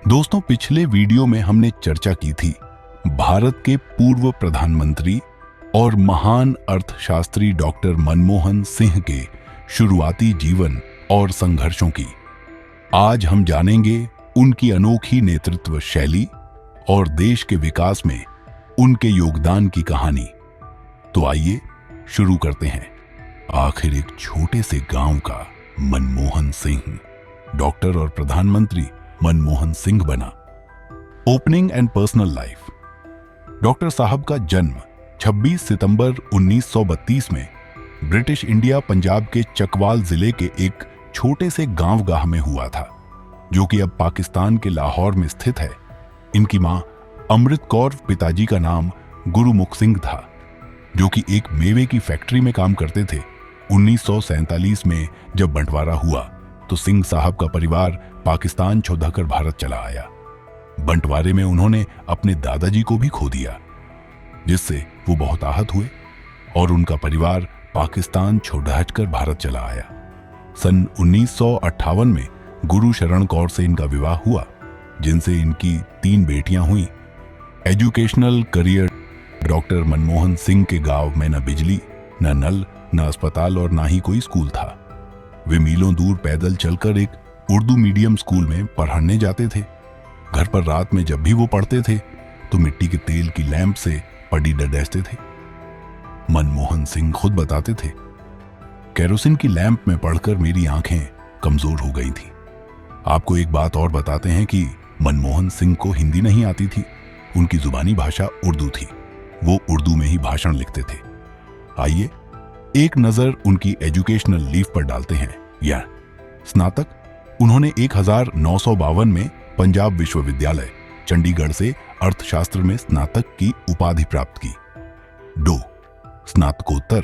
दोस्तों, पिछले वीडियो में हमने चर्चा की थी भारत के पूर्व प्रधानमंत्री और महान अर्थशास्त्री डॉक्टर मनमोहन सिंह के शुरुआती जीवन और संघर्षों की। आज हम जानेंगे उनकी अनोखी नेतृत्व शैली और देश के विकास में उनके योगदान की कहानी। तो आइए शुरू करते हैं। आखिर एक छोटे से गांव का मनमोहन सिंह डॉक्टर और प्रधानमंत्री मनमोहन सिंह बना। Opening and personal life. Doctor साहब का जन्म 26 सितंबर 1932 में ब्रिटिश इंडिया पंजाब के चकवाल जिले के एक छोटे से गांव में हुआ था, जो कि अब पाकिस्तान के लाहौर में स्थित है। इनकी मां अमृत कौर, पिताजी का नाम गुरुमुख सिंह था, जो कि एक मेवे की फैक्ट्री में काम करते थे। 1947 में जब बंटवारा हुआ तो सिंह साहब का परिवार पाकिस्तान छोड़कर भारत चला आया। बंटवारे में उन्होंने अपने दादाजी को भी खो दिया, जिससे वो बहुत आहत हुए और उनका परिवार पाकिस्तान छोड़कर भारत चला आया। सन 1958 में गुरु शरण कौर से इनका विवाह हुआ, जिनसे इनकी 3 बेटियां हुई। Educational career. Doctor Manmohan Singh के गांव में न बिजली, न नल, न अस्पताल और न ही कोई स्कूल था। वे मीलों दूर पैदल चलकर एक उर्दू मीडियम स्कूल में पढ़ने जाते थे। घर पर रात में जब भी वो पढ़ते थे तो मिट्टी के तेल की लैंप से पढ़ी डैसते थे। मनमोहन सिंह खुद बताते थे, केरोसिन की लैंप में पढ़कर मेरी आंखें कमजोर हो गई थी। आपको एक बात और बताते हैं कि मनमोहन सिंह को हिंदी नहीं आती थी, उनकी जुबानी भाषा उर्दू थी। वो उर्दू में ही भाषण लिखते थे। आइए एक नजर उनकी एजुकेशनल लीफ पर डालते हैं। या स्नातक उन्होंने 1952 में पंजाब विश्वविद्यालय चंडीगढ़ से अर्थशास्त्र में स्नातक की उपाधि प्राप्त की। स्नातकोत्तर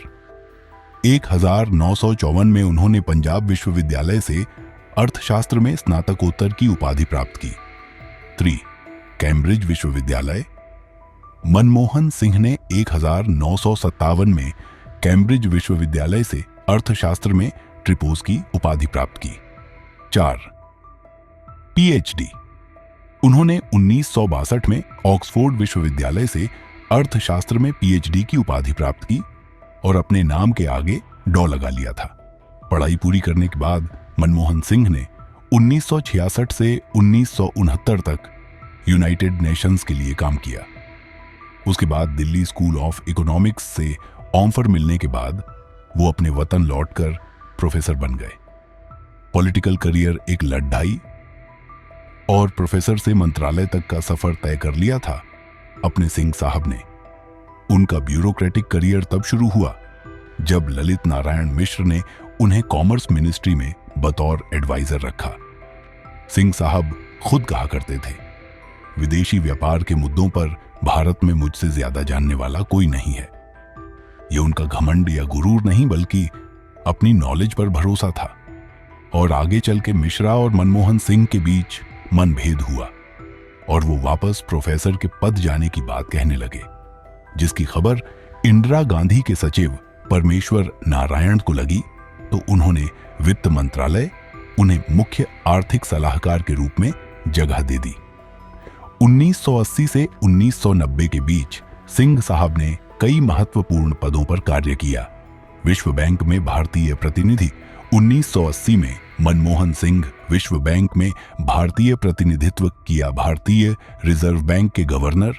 1954 में उन्होंने पंजाब विश्वविद्यालय से अर्थशास्त्र में स्नातकोत्तर की उपाधि प्राप्त की। कैम्ब्रिज विश्वविद्यालय। मनमोहन सिंह ने 1957 में कैम्ब्रिज विश्वविद्यालय से अर्थशास्त्र में ट्रिपोस की उपाधि प्राप्त की। पीएचडी उन्होंने 1962 में ऑक्सफोर्ड विश्वविद्यालय से अर्थशास्त्र में पीएचडी की उपाधि प्राप्त की और अपने नाम के आगे डॉ लगा लिया था। पढ़ाई पूरी करने के बाद मनमोहन सिंह ने 1966 से 1969 तक यूनाइटेड नेशंस के लिए काम किया। उसके बाद दिल्ली स्कूल ऑफ इकोनॉमिक्स से ऑफर मिलने के बाद वो अपने वतन लौटकर प्रोफेसर बन गए। पॉलिटिकल करियर एक लड़ाई और प्रोफेसर से मंत्रालय तक का सफर तय कर लिया था अपने सिंह साहब ने। उनका ब्यूरोक्रेटिक करियर तब शुरू हुआ जब ललित नारायण मिश्र ने उन्हें कॉमर्स मिनिस्ट्री में बतौर एडवाइजर रखा। सिंह साहब खुद कहा करते थे, विदेशी व्यापार के मुद्दों पर भारत में मुझसे ज्यादा जानने वाला कोई नहीं है। ये उनका घमंड या गुरूर नहीं, बल्कि अपनी नॉलेज पर भरोसा था। और आगे चल के मिश्रा और मनमोहन सिंह के बीच मनभेद हुआ और वो वापस प्रोफेसर के पद जाने की बात कहने लगे, जिसकी खबर इंदिरा गांधी के सचिव परमेश्वर नारायण को लगी तो उन्होंने वित्त मंत्रालय उन्हें मुख्य आर्थिक सलाहकार के रूप में जगह दे दी। 1980 से 1990 के बीच सिंह साहब ने कई महत्वपूर्ण पदों पर कार्य किया। विश्व बैंक में भारतीय प्रतिनिधि। 1980 में मनमोहन सिंह विश्व बैंक में भारतीय प्रतिनिधित्व किया। भारतीय रिजर्व बैंक के गवर्नर।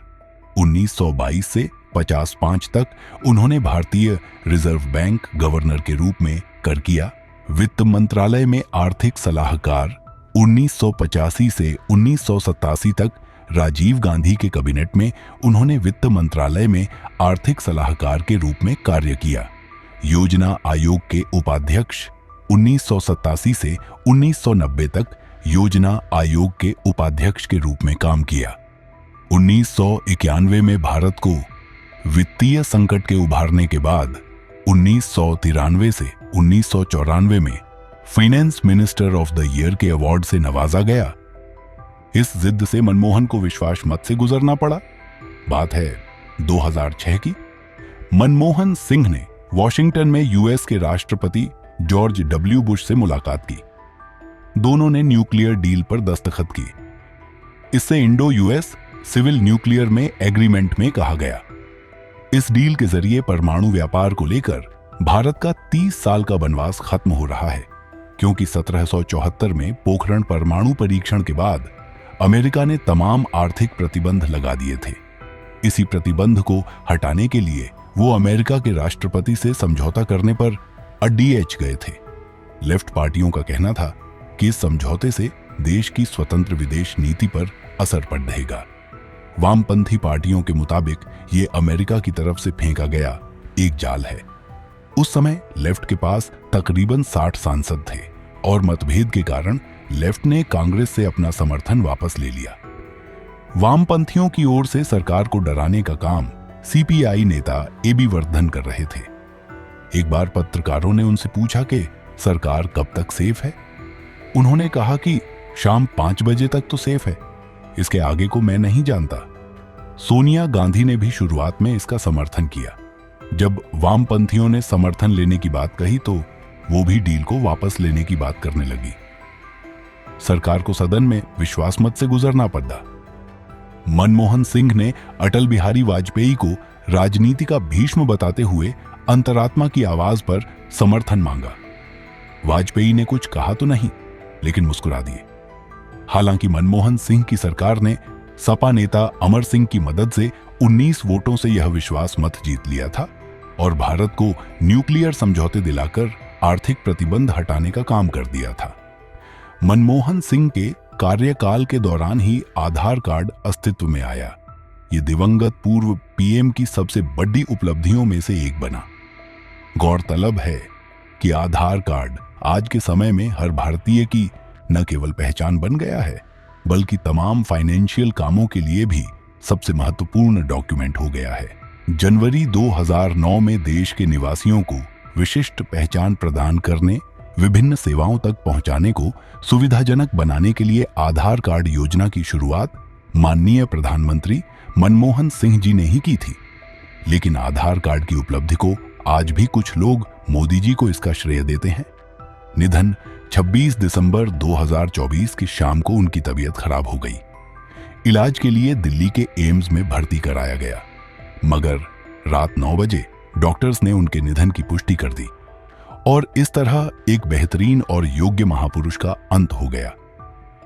1922 से 55 तक उन्होंने भारतीय रिजर्व बैंक गवर्नर के रूप में कर किया। वित्त मंत्रालय में आर्थिक सलाहकार। 1985 से 1987 तक राजीव गांधी के कैबिनेट में उन्होंने वित्त मंत्रालय में आर्थिक सलाहकार के रूप में कार्य किया। योजना आयोग के उपाध्यक्ष। 1987 से 1990 तक योजना आयोग के उपाध्यक्ष के रूप में काम किया। 1991 में भारत को वित्तीय संकट के उभारने के बाद 1993 से 1994 में finance minister of the year के अवार्ड से नवाजा गया। इस जिद से मनमोहन को विश्वास मत से गुजरना पड़ा। बात है 2006 की। मनमोहन सिंह ने वॉशिंगटन में यूएस के राष्ट्रपति जॉर्ज डब्ल्यू बुश से मुलाकात की। दोनों ने न्यूक्लियर डील पर दस्तखत किए। इससे इंडो यूएस सिविल न्यूक्लियर में एग्रीमेंट में कहा गया। इस डील के जरिए परमाणु व्यापार को लेकर भारत का 30 साल का वनवास खत्म हो रहा है, क्योंकि 1774 में पोखरण परमाणु परीक्षण के बाद अमेरिका ने तमाम आर्थिक प्रतिबंध लगा दिए थे। इसी प्रतिबंध को हटाने के लिए वो अमेरिका के राष्ट्रपति से समझौता करने पर DH गए थे। लेफ्ट पार्टियों का कहना था कि इस समझौते से देश की स्वतंत्र विदेश नीति पर असर पड़ेगा। वामपंथी पार्टियों के मुताबिक ये अमेरिका की तरफ से फेंका गया एक जाल है। उस समय लेफ्ट के पास तकरीबन 60 सांसद थे और मतभेद के कारण लेफ्ट ने कांग्रेस से अपना समर्थन वापस ले लिया। वामपंथियों की ओर से सरकार को डराने का काम CPI नेता AB वर्धन कर रहे थे। एक बार पत्रकारों ने उनसे पूछा कि सरकार कब तक सेफ है। उन्होंने कहा कि शाम 5 बजे तक तो सेफ है, इसके आगे को मैं नहीं जानता। सोनिया गांधी ने भी शुरुआत में इसका समर्थन किया। जब वामपंथियों ने समर्थन लेने की बात कही तो वो भी डील को वापस लेने की बात करने लगी। सरकार को सदन में विश्वास मत से गुजरना पड़ा। मनमोहन सिंह ने अटल बिहारी वाजपेयी को राजनीति का भीष्म बताते हुए अंतरात्मा की आवाज पर समर्थन मांगा। वाजपेयी ने कुछ कहा तो नहीं, लेकिन मुस्कुरा दिए। हालांकि मनमोहन सिंह की सरकार ने सपा नेता अमर सिंह की मदद से 19 वोटों से यह विश्वास मत जीत लिया था और भारत को न्यूक्लियर समझौते दिलाकर आर्थिक प्रतिबंध हटाने का काम कर दिया था। मनमोहन सिंह के कार्यकाल के दौरान ही आधार कार्ड अस्तित्व में आया। ये दिवंगत पूर्व PM की सबसे बड़ी उपलब्धियों में से एक बना। गौरतलब है कि आधार कार्ड आज के समय में हर भारतीय की न केवल पहचान बन गया है, बल्कि तमाम फाइनेंशियल कामों के लिए भी सबसे महत्वपूर्ण डॉक्यूमेंट हो गया है। जनवरी 2009 में देश के निवासियों को विशिष्ट पहचान प्रदान करने, विभिन्न सेवाओं तक पहुंचाने को सुविधाजनक बनाने के लिए आधार कार्ड योजना की शुरुआत माननीय प्रधानमंत्री मनमोहन सिंह जी ने ही की थी। लेकिन आधार कार्ड की उपलब्धि को आज भी कुछ लोग मोदी जी को इसका श्रेय देते हैं। निधन 26 दिसंबर 2024 की शाम को उनकी तबीयत खराब हो गई। इलाज के लिए दिल्ली के एम्स में भर्ती कराया गया, मगर रात 9 बजे डॉक्टर्स ने उनके निधन की पुष्टि कर दी और इस तरह एक बेहतरीन और योग्य महापुरुष का अंत हो गया।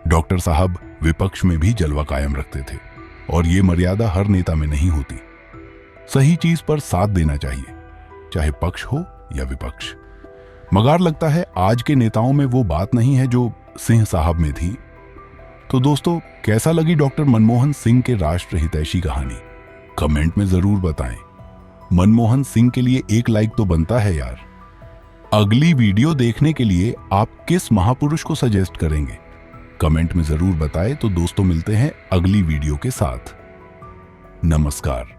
डॉक्टर साहब विपक्ष में भी जलवा कायम रखते थे और ये मर्यादा हर नेता में नहीं होती। सही चीज पर साथ देना चाहिए, चाहे पक्ष हो या विपक्ष। मगर लगता है आज के नेताओं में वो बात नहीं है जो सिंह साहब में थी। तो दोस्तों, कैसा लगी डॉक्टर मनमोहन सिंह के राष्ट्र हितैषी कहानी? कमेंट में जरूर बताएं। मनमोहन सिंह के लिए एक लाइक तो बनता है यार। अगली वीडियो देखने के लिए आप किस महापुरुष को सजेस्ट करेंगे? कमेंट में जरूर बताएं। तो दोस्तों, मिलते हैं अगली वीडियो के साथ। नमस्कार।